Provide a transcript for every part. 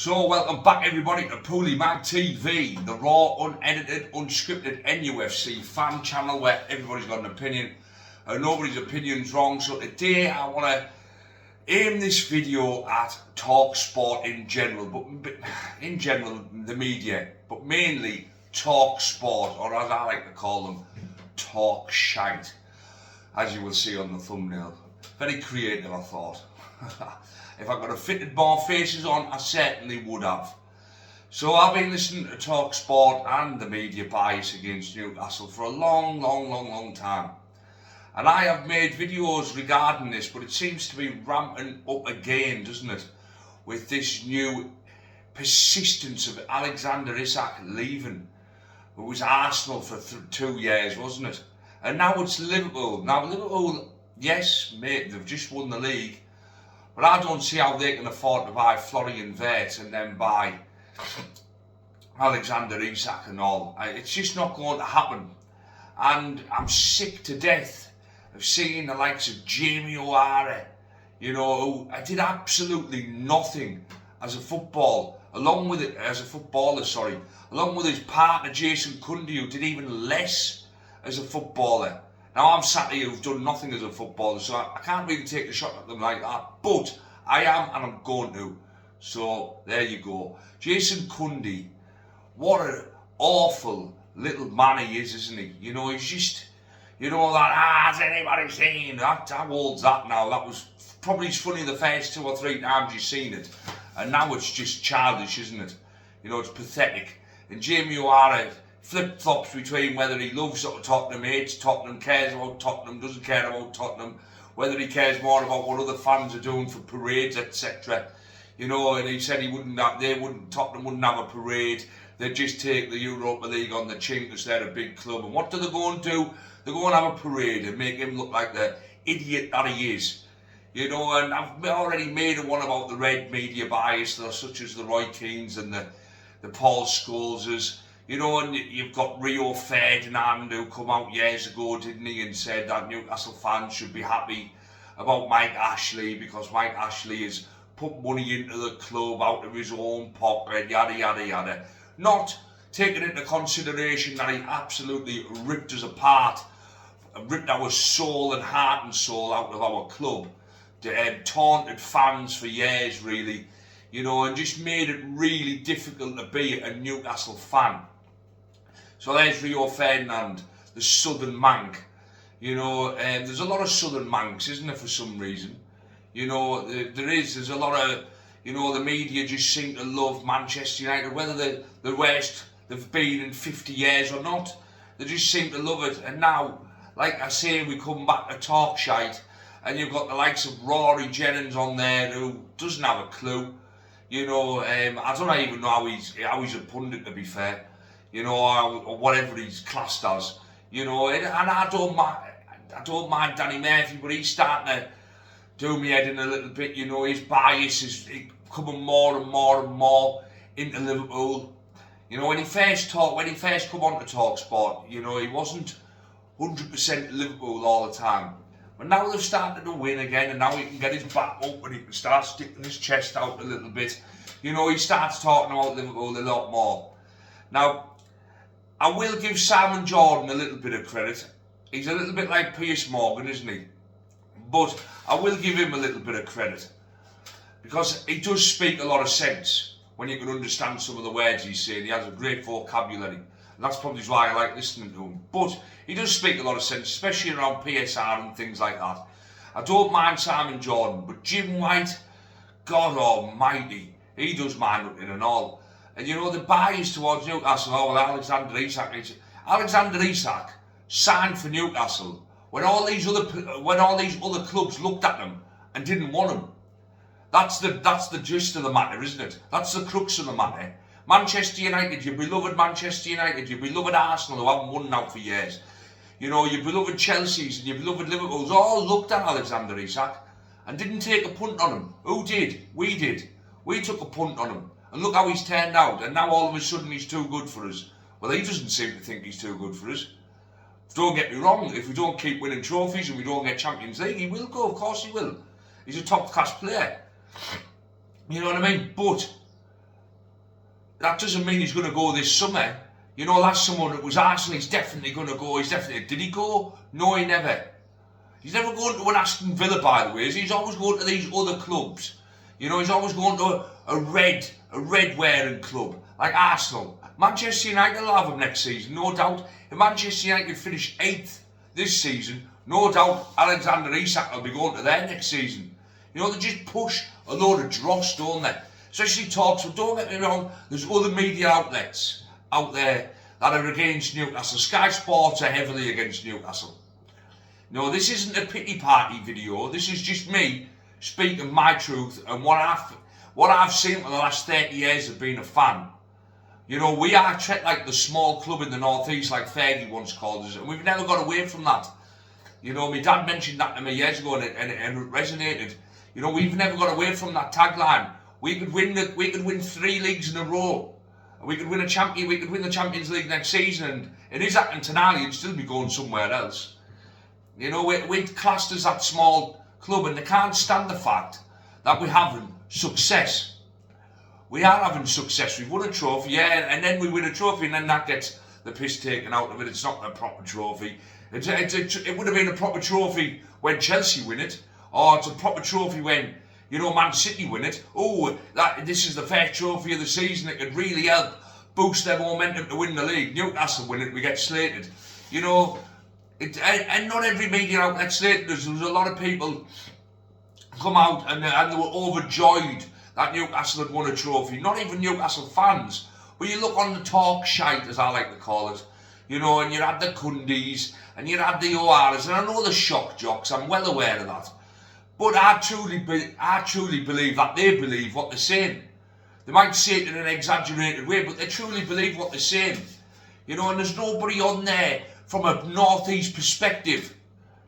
So welcome back everybody to PoolieMagTV, the raw, unedited, unscripted NUFC fan channel where everybody's got an opinion and nobody's opinion's wrong. So today I want to aim this video at TalkSport in general, the media, but mainly TalkSport, or as I like to call them, talk shite, as you will see on the thumbnail. Very creative, I thought. If I could have fitted more faces on, I certainly would have. So I've been listening to TalkSport and the media bias against Newcastle for a long time. And I have made videos regarding this, but it seems to be ramping up again, doesn't it? With this new persistence of Alexander Isak leaving. It was Arsenal for 2 years, wasn't it? And now it's Liverpool. Now Liverpool, yes, mate, they've just won the league. But I don't see how they can afford to buy Florian Wirtz and then buy Alexander Isak and all. It's just not going to happen. And I'm sick to death of seeing the likes of Jamie O'Hara, who did absolutely nothing as a footballer, along with his partner Jason Cundy, who did even less as a footballer. Now I'm sat here who've done nothing as a footballer, so I can't really take a shot at them like that, but I am and I'm going to. So there you go. Jason Cundy, what an awful little man he is, isn't he? He's just, has anybody seen that? How old's that now? That was probably funny the first 2 or 3 times you've seen it, and now it's just childish, isn't it? It's pathetic. And Jamie O'Hara flip-flops between whether he loves Tottenham, hates Tottenham, cares about Tottenham, doesn't care about Tottenham, whether he cares more about what other fans are doing for parades, etc. And he said Tottenham wouldn't have a parade, they'd just take the Europa League on the chin because they're a big club. And what do they go and do? They go and have a parade and make him look like the idiot that he is. And I've already made one about the red media bias, such as the Roy Keanes and the Paul Scholes's. And you've got Rio Ferdinand, who come out years ago, didn't he, and said that Newcastle fans should be happy about Mike Ashley because Mike Ashley has put money into the club out of his own pocket, yada yada yada. Not taking into consideration that he absolutely ripped us apart, ripped our soul and heart and soul out of our club, taunted fans for years really, and just made it really difficult to be a Newcastle fan. So there's Rio Ferdinand, the Southern Manc. There's a lot of Southern Mancs, isn't there, for some reason? There's a lot of, the media just seem to love Manchester United, whether they're the worst they've been in 50 years or not. They just seem to love it. And now, like I say, we come back to talk shite, and you've got the likes of Rory Jennings on there who doesn't have a clue. I don't even know how he's a pundit, to be fair. Or whatever he's classed as, and I don't mind Danny Murphy, but he's starting to do me head in a little bit. His bias is coming more and more into Liverpool. When he first come on to TalkSport, he wasn't 100% Liverpool all the time. But now they've started to win again, and now he can get his back up and he can start sticking his chest out a little bit. He starts talking about Liverpool a lot more. Now, I will give Simon Jordan a little bit of credit. He's a little bit like Piers Morgan, isn't he? But I will give him a little bit of credit because he does speak a lot of sense when you can understand some of the words he's saying. He has a great vocabulary, and that's probably why I like listening to him. But he does speak a lot of sense, especially around PSR and things like that. I don't mind Simon Jordan, but Jim White, God almighty, he does mind looking and all. And the bias towards Newcastle, Alexander Isak signed for Newcastle when all these other clubs looked at him and didn't want him. That's the gist of the matter, isn't it? That's the crux of the matter. Manchester United, your beloved Manchester United, your beloved Arsenal, who haven't won now for years, your beloved Chelsea's and your beloved Liverpool's all looked at Alexander Isak and didn't take a punt on him. Who did? We did. We took a punt on him. And look how he's turned out, and now all of a sudden he's too good for us. Well, he doesn't seem to think he's too good for us. Don't get me wrong, if we don't keep winning trophies and we don't get Champions League, he will go, of course he will. He's a top-class player. You know what I mean? But that doesn't mean he's going to go this summer. You know, last summer it was Arsenal, he's definitely going to go, did he go? No, he never. He's never going to an Aston Villa, by the way. He's always going to these other clubs. You know, he's always going to a red wearing club, like Arsenal. Manchester United will have him next season, no doubt. If Manchester United finish 8th this season, no doubt Alexander Isak will be going to there next season. You know, they just push a load of dross, don't they? Especially TalkSport. Don't get me wrong, there's other media outlets out there that are against Newcastle. Sky Sports are heavily against Newcastle. No, this isn't a pity party video. This is just me speaking my truth and what I've seen for the last 30 years of being a fan. You know, we are treated like the small club in the northeast, like Fergie once called us, and we've never got away from that. You know, my dad mentioned that to me years ago, and it resonated. You know, we've never got away from that tagline. We could win 3 leagues in a row. We could win the Champions League next season, and Isak and Tonali would still be going somewhere else. You know, we're classed as that small club, and they can't stand the fact that we're having success. We are having success. We've won a trophy, yeah, and then we win a trophy, and then that gets the piss taken out of it. It's not a proper trophy. It would have been a proper trophy when Chelsea win it, or it's a proper trophy when, you know, Man City win it. Oh, this is the first trophy of the season. It could really help boost their momentum to win the league. Newcastle win it, we get slated. You know, and not every media outlet slated us. There was a lot of people come out and they were overjoyed that Newcastle had won a trophy. Not even Newcastle fans. But you look on the talk shite, as I like to call it, you know, and you had the Cundys and you had the O'Haras, and I know the shock jocks, I'm well aware of that. But I truly believe that they believe what they're saying. They might say it in an exaggerated way, but they truly believe what they're saying. You know, and there's nobody on there from a northeast perspective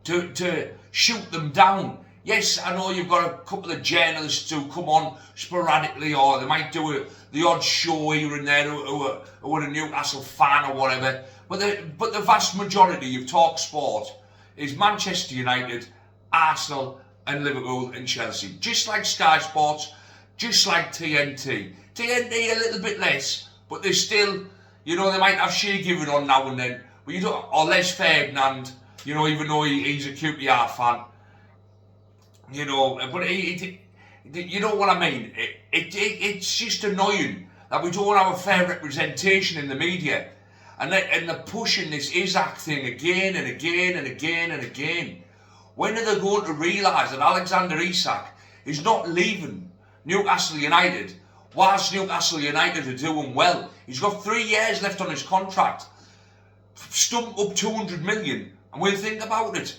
to shoot them down. Yes, I know you've got a couple of journalists who come on sporadically, or they might do the odd show here and there who are a Newcastle fan or whatever. But the vast majority of TalkSport is Manchester United, Arsenal, and Liverpool and Chelsea. Just like Sky Sports, just like TNT. TNT a little bit less, but they're still, you know, they might have Shea Given on now and then, but you don't, or Les Ferdinand, you know, even though he's a QPR fan. You know, but you know what I mean? It's just annoying that we don't have a fair representation in the media. And they're pushing this Isak thing again and again and again and again. When are they going to realise that Alexander Isak is not leaving Newcastle United whilst Newcastle United are doing well? He's got 3 years left on his contract. Stump up 200 million and we'll think about it.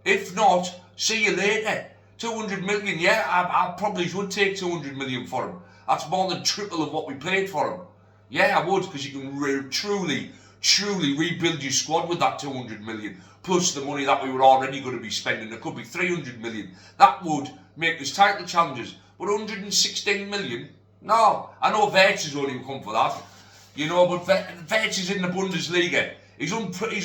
If not, see you later. 200 million, yeah, I probably would take 200 million for him. That's more than triple of what we paid for him. Yeah, I would, because you can truly rebuild your squad with that 200 million, plus the money that we were already going to be spending. It could be 300 million. That would make us title challengers. But 116 million? No. I know Verts has only come for that. You know, but Verts is in the Bundesliga. He's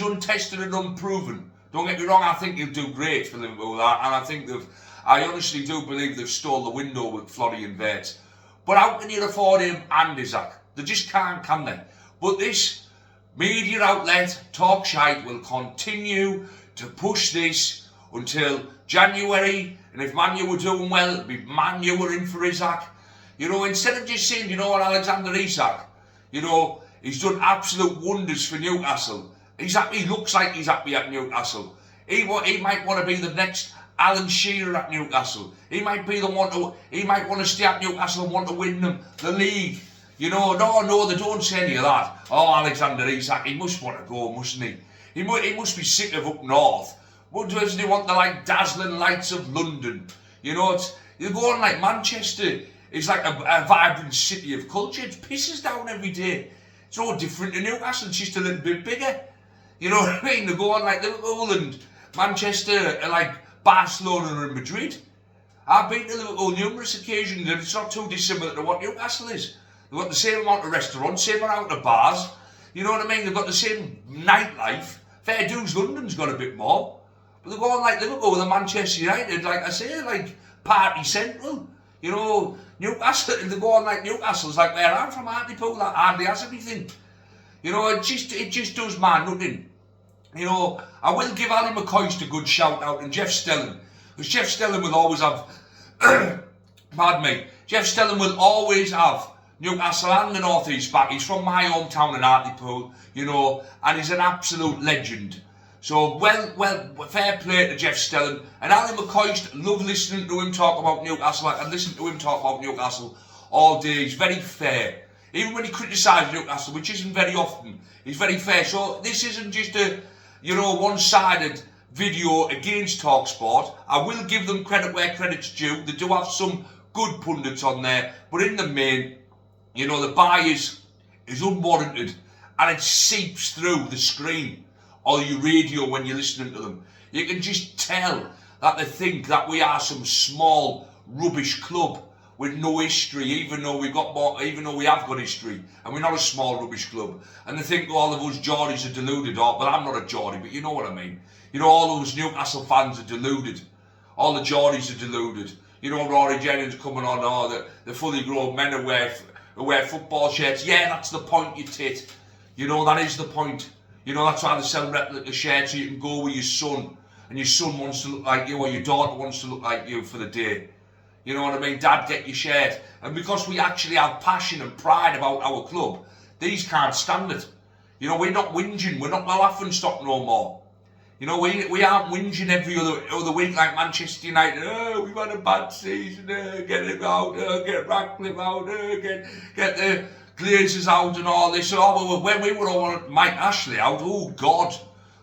untested and unproven. Don't get me wrong, I think he'll do great for Liverpool, and I honestly do believe they've stole the window with Florian Verts. But how can you afford him and Isak? They just can't, can they? But this media outlet, Talk Shite, will continue to push this until January. And if Man U were doing well, it'd be Man U were in for Isak. You know, instead of just saying, you know what, Alexander Isak, you know, he's done absolute wonders for Newcastle. He looks like he's happy at Newcastle. He might want to be the next Alan Shearer at Newcastle. He might want to stay at Newcastle and want to win them the league. You know, no, they don't say any of that. Oh, Alexander Isak, he must want to go, mustn't he? He must be sick of up north. What doesn't he want the dazzling lights of London? You know, you're going like Manchester. It's like a vibrant city of culture. It pisses down every day. It's all different to Newcastle. It's just a little bit bigger. You know what I mean? They go on like Liverpool and Manchester, like Barcelona and Madrid. I've been to Liverpool numerous occasions and it's not too dissimilar to what Newcastle is. They've got the same amount of restaurants, same amount of bars. You know what I mean? They've got the same nightlife. Fair dues, London's got a bit more. But they're going like Liverpool and Manchester United, like I say, like party central. You know, Newcastle, they go on like Newcastle's like where I'm from, Hartlepool, that hardly has anything. You know, it just does man nothing. You know, I will give Ali McCoist a good shout out and Jeff Stelling, because Jeff Stelling will always have, pardon me, Jeff Stelling will always have Newcastle and the North East back. He's from my hometown in Hartlepool, you know, and he's an absolute legend. So, well, fair play to Jeff Stelling. And Ali McCoist, love listening to him talk about Newcastle. I can listen to him talk about Newcastle all day. He's very fair. Even when he criticises Newcastle, which isn't very often, he's very fair. So, this isn't just a, you know, one-sided video against TalkSport. I will give them credit where credit's due. They do have some good pundits on there. But in the main, you know, the bias is unwarranted. And it seeps through the screen or your radio when you're listening to them. You can just tell that they think that we are some small rubbish club with no history, even though we have got history, and we're not a small rubbish club. And they think all of us Geordies are deluded. Well, I'm not a Geordie, but you know what I mean. You know, all of us Newcastle fans are deluded. All the Geordies are deluded. You know, Rory Jennings coming on, the fully grown men who wear football shirts. Yeah, that's the point, you tit. You know, that is the point. You know, that's why they sell replica shirts so you can go with your son, and your son wants to look like you, or your daughter wants to look like you for the day. You know what I mean? Dad, get your shirt. And because we actually have passion and pride about our club, these can't stand it. You know, we're not whinging. We're not the laughing stock no more. You know, we aren't whinging every other week like Manchester United. Oh, we've had a bad season. Get it out. Get Ratcliffe out. Get the Glazers out and all this. Oh, when we were all Mike Ashley out, oh God.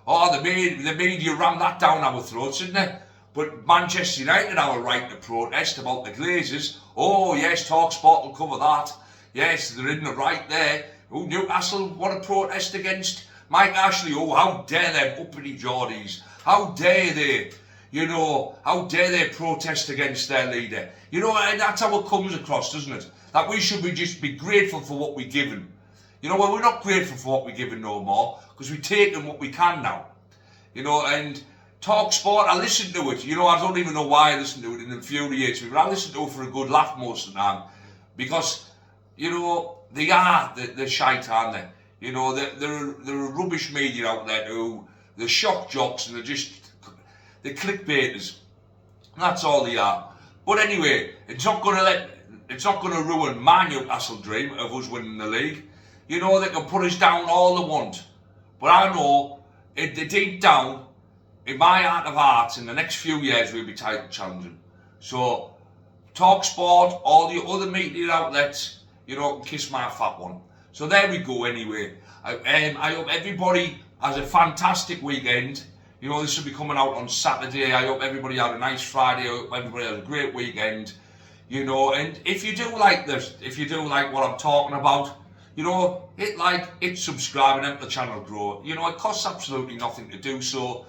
Oh, the media rammed that down our throats, didn't they? But Manchester United have a right to protest about the Glazers. Oh yes, TalkSport will cover that. Yes, they're in the right there. Oh, Newcastle want to protest against Mike Ashley. Oh, how dare them uppity Geordies. How dare they, you know, how dare they protest against their leader. You know, and that's how it comes across, doesn't it? That we should just be grateful for what we're given. You know, well, we're not grateful for what we're given no more, because we're taking what we can now. You know, and TalkSport, I listen to it. You know, I don't even know why I listen to it. It infuriates me, but I listen to it for a good laugh most of the time. Because, you know, they are the shite, aren't they? You know, they're a rubbish media out there they're shock jocks and they're clickbaiters. That's all they are. But anyway, it's not going to ruin my Newcastle dream of us winning the league. You know, they can put us down all they want. But I know, deep down, in my heart of hearts, in the next few years, we'll be title challenging. So, TalkSport, all the other media outlets, you know, can kiss my fat one. So there we go anyway. I hope everybody has a fantastic weekend. You know, this will be coming out on Saturday. I hope everybody had a nice Friday. I hope everybody had a great weekend. You know, and if you do like this, if you do like what I'm talking about, you know, hit like, hit subscribe and help the channel grow. You know, it costs absolutely nothing to do so.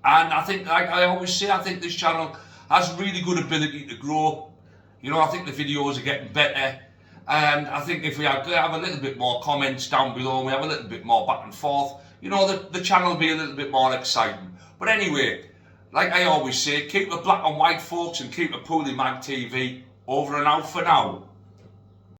And I think, like I always say, I think this channel has really good ability to grow. You know, I think the videos are getting better. And I think if we have a little bit more comments down below and we have a little bit more back and forth, you know, the channel will be a little bit more exciting. But anyway, like I always say, keep the black and white, folks, and keep the PoolieMagTV over and out for now.